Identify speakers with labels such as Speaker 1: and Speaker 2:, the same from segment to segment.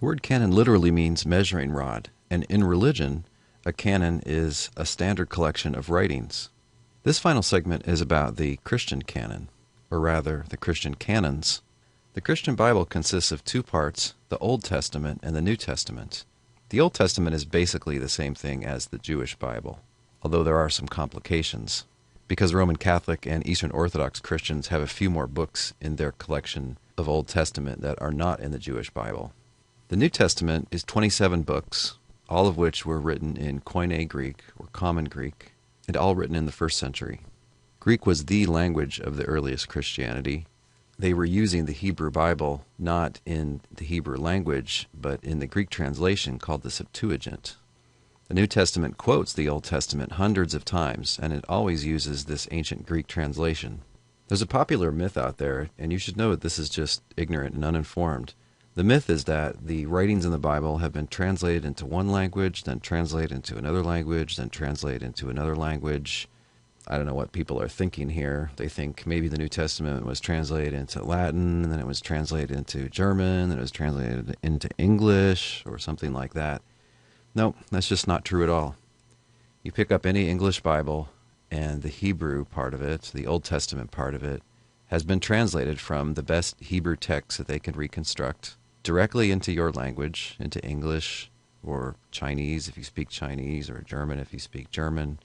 Speaker 1: The word canon literally means measuring rod, and in religion, a canon is a standard collection of writings. This final segment is about the Christian canon, or rather, the Christian canons. The Christian Bible consists of two parts, the Old Testament and the New Testament. The Old Testament is basically the same thing as the Jewish Bible, although there are some complications, because Roman Catholic and Eastern Orthodox Christians have a few more books in their collection of Old Testament that are not in the Jewish Bible. The New Testament is 27 books, all of which were written in Koine Greek, or Common Greek, and all written in the 1st century. Greek was the language of the earliest Christianity. They were using the Hebrew Bible not in the Hebrew language, but in the Greek translation called the Septuagint. The New Testament quotes the Old Testament hundreds of times, and it always uses this ancient Greek translation. There's a popular myth out there, and you should know that this is just ignorant and uninformed. The myth is that the writings in the Bible have been translated into one language, then translated into another language, then translated into another language. I don't know what people are thinking here. They think maybe the New Testament was translated into Latin, and then it was translated into German, then it was translated into English, or something like that. No, that's just not true at all. You pick up any English Bible, and the Hebrew part of it, the Old Testament part of it, has been translated from the best Hebrew texts that they can reconstruct directly into your language, into English, or Chinese if you speak Chinese, or German if you speak German.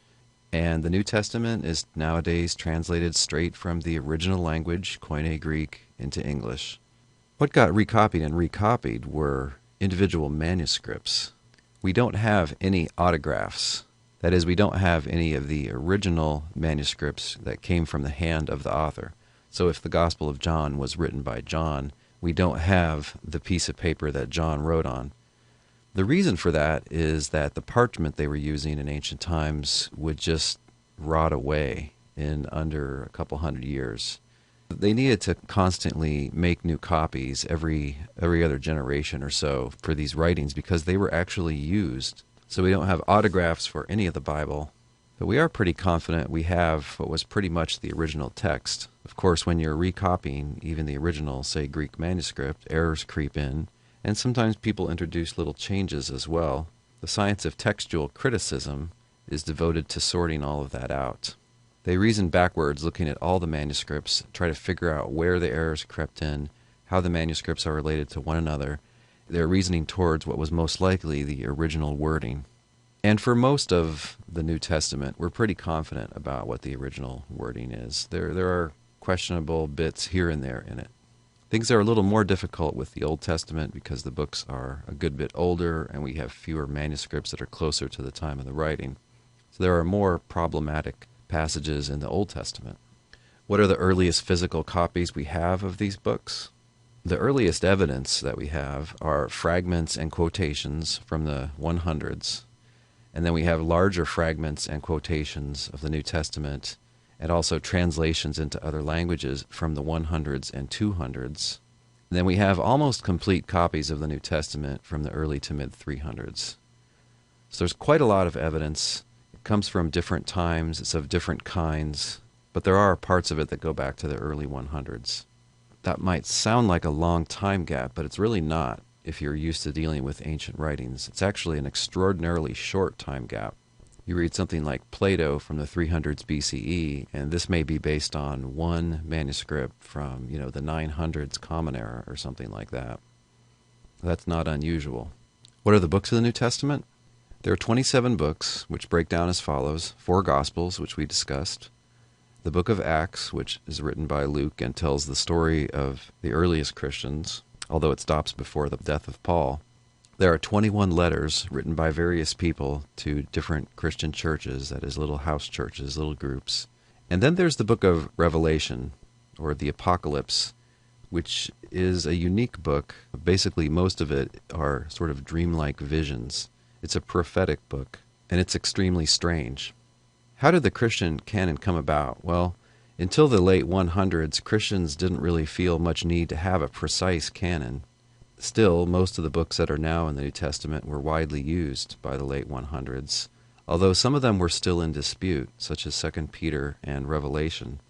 Speaker 1: And the New Testament is nowadays translated straight from the original language, Koine Greek, into English. What got recopied and recopied were individual manuscripts. We don't have any autographs. That is, we don't have any of the original manuscripts that came from the hand of the author. So if the Gospel of John was written by John, we don't have the piece of paper that John wrote on. The reason for that is that the parchment they were using in ancient times would just rot away in under a couple hundred years. They needed to constantly make new copies every other generation or so for these writings because they were actually used. So we don't have autographs for any of the Bible, but we are pretty confident we have what was pretty much the original text. Of course, when you're recopying even the original, say, Greek manuscript, errors creep in, and sometimes people introduce little changes as well. The science of textual criticism is devoted to sorting all of that out. They reason backwards, looking at all the manuscripts, try to figure out where the errors crept in, how the manuscripts are related to one another. They're reasoning towards what was most likely the original wording. And for most of the New Testament, we're pretty confident about what the original wording is. There are questionable bits here and there in it. Things are a little more difficult with the Old Testament because the books are a good bit older and we have fewer manuscripts that are closer to the time of the writing. So there are more problematic passages in the Old Testament. What are the earliest physical copies we have of these books? The earliest evidence that we have are fragments and quotations from the 100s, and then we have larger fragments and quotations of the New Testament, and also translations into other languages from the 100s and 200s. And then we have almost complete copies of the New Testament from the early to mid-300s. So there's quite a lot of evidence. It comes from different times, it's of different kinds, but there are parts of it that go back to the early 100s. That might sound like a long time gap, but it's really not if you're used to dealing with ancient writings. It's actually an extraordinarily short time gap. You read something like Plato from the 300s BCE, and this may be based on one manuscript from, the 900s Common Era or something like that. That's not unusual. What are the books of the New Testament? There are 27 books, which break down as follows: 4 Gospels, which we discussed, the book of Acts, which is written by Luke and tells the story of the earliest Christians, although it stops before the death of Paul. There are 21 letters written by various people to different Christian churches, that is, little house churches, little groups. And then there's the book of Revelation, or the Apocalypse, which is a unique book. Basically, most of it are sort of dreamlike visions. It's a prophetic book, and it's extremely strange. How did the Christian canon come about? Well, until the late 100s, Christians didn't really feel much need to have a precise canon. Still, most of the books that are now in the New Testament were widely used by the late 100s, although some of them were still in dispute, such as 2 Peter and Revelation.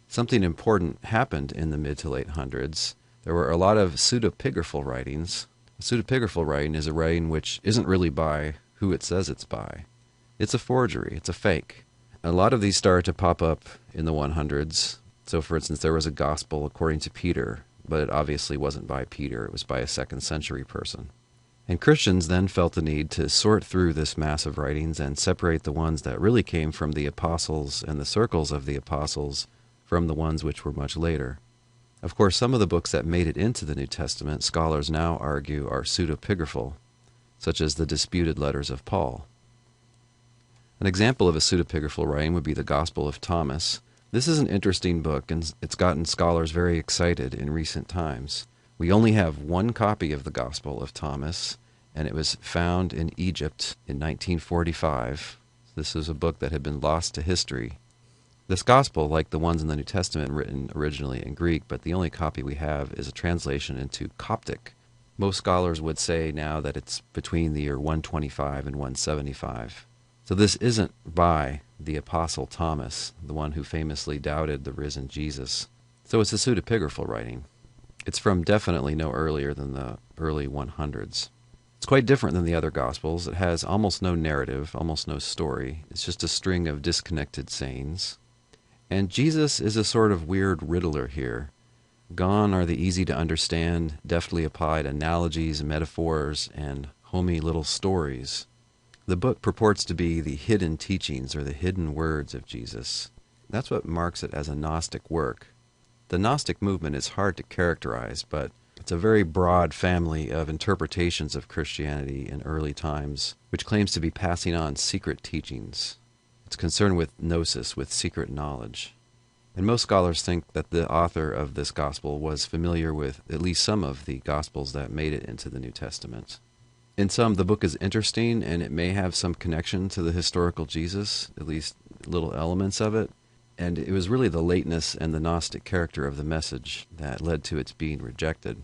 Speaker 1: Something important happened in the mid to late hundreds. There were a lot of pseudepigraphal writings. A pseudepigraphal writing is a writing which isn't really by who it says it's by. It's a forgery. It's a fake. A lot of these started to pop up in the 100s. So, for instance, there was a gospel according to Peter, but it obviously wasn't by Peter. It was by a second-century person. And Christians then felt the need to sort through this mass of writings and separate the ones that really came from the apostles and the circles of the apostles from the ones which were much later. Of course, some of the books that made it into the New Testament, scholars now argue, are pseudepigraphal, such as the disputed letters of Paul. An example of a pseudepigraphal writing would be the Gospel of Thomas. This is an interesting book, and it's gotten scholars very excited in recent times. We only have one copy of the Gospel of Thomas, and it was found in Egypt in 1945. This is a book that had been lost to history. This Gospel, like the ones in the New Testament, written originally in Greek, but the only copy we have is a translation into Coptic. Most scholars would say now that it's between the year 125 and 175. So this isn't by the Apostle Thomas, the one who famously doubted the risen Jesus. So it's a pseudepigraphal writing. It's from definitely no earlier than the early 100s. It's quite different than the other Gospels. It has almost no narrative, almost no story. It's just a string of disconnected sayings. And Jesus is a sort of weird riddler here. Gone are the easy-to-understand, deftly applied analogies, metaphors, and homey little stories. The book purports to be the hidden teachings or the hidden words of Jesus. That's what marks it as a Gnostic work. The Gnostic movement is hard to characterize, but it's a very broad family of interpretations of Christianity in early times, which claims to be passing on secret teachings. It's concerned with gnosis, with secret knowledge. And most scholars think that the author of this gospel was familiar with at least some of the gospels that made it into the New Testament. In some, the book is interesting, and it may have some connection to the historical Jesus, at least little elements of it. And it was really the lateness and the Gnostic character of the message that led to its being rejected.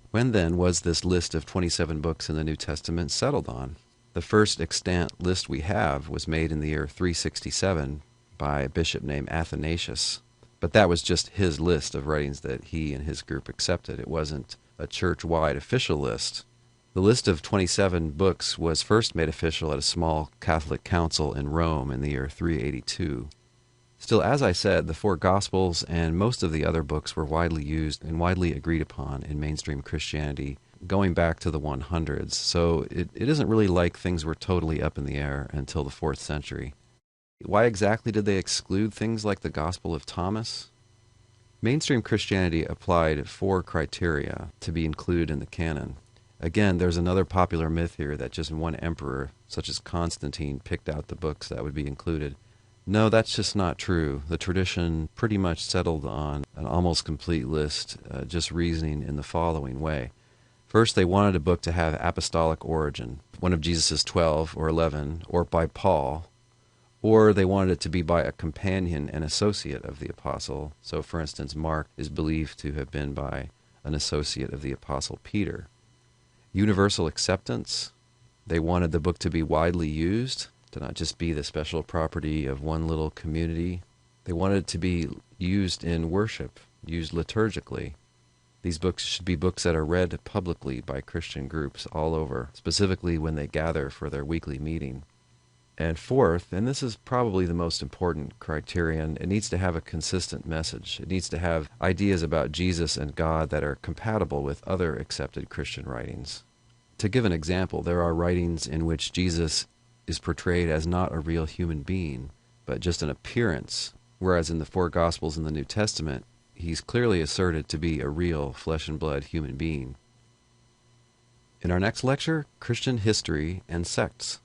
Speaker 1: When then was this list of 27 books in the New Testament settled on? The first extant list we have was made in the year 367 by a bishop named Athanasius. But that was just his list of writings that he and his group accepted. It wasn't a church-wide official list. The list of 27 books was first made official at a small Catholic council in Rome in the year 382. Still, as I said, the four Gospels and most of the other books were widely used and widely agreed upon in mainstream Christianity going back to the 100s, so it isn't really like things were totally up in the air until the 4th century. Why exactly did they exclude things like the Gospel of Thomas? Mainstream Christianity applied 4 criteria to be included in the canon. Again, there's another popular myth here that just one emperor, such as Constantine, picked out the books that would be included. No, that's just not true. The tradition pretty much settled on an almost complete list, just reasoning in the following way. First, they wanted a book to have apostolic origin, one of Jesus' 12 or 11, or by Paul, or they wanted it to be by a companion and associate of the apostle. So, for instance, Mark is believed to have been by an associate of the apostle Peter. Universal acceptance. They wanted the book to be widely used, to not just be the special property of one little community. They wanted it to be used in worship, used liturgically. These books should be books that are read publicly by Christian groups all over, specifically when they gather for their weekly meeting. And fourth, and this is probably the most important criterion, it needs to have a consistent message. It needs to have ideas about Jesus and God that are compatible with other accepted Christian writings. To give an example, there are writings in which Jesus is portrayed as not a real human being, but just an appearance, whereas in the 4 Gospels in the New Testament, he's clearly asserted to be a real flesh and blood human being. In our next lecture, Christian history and sects.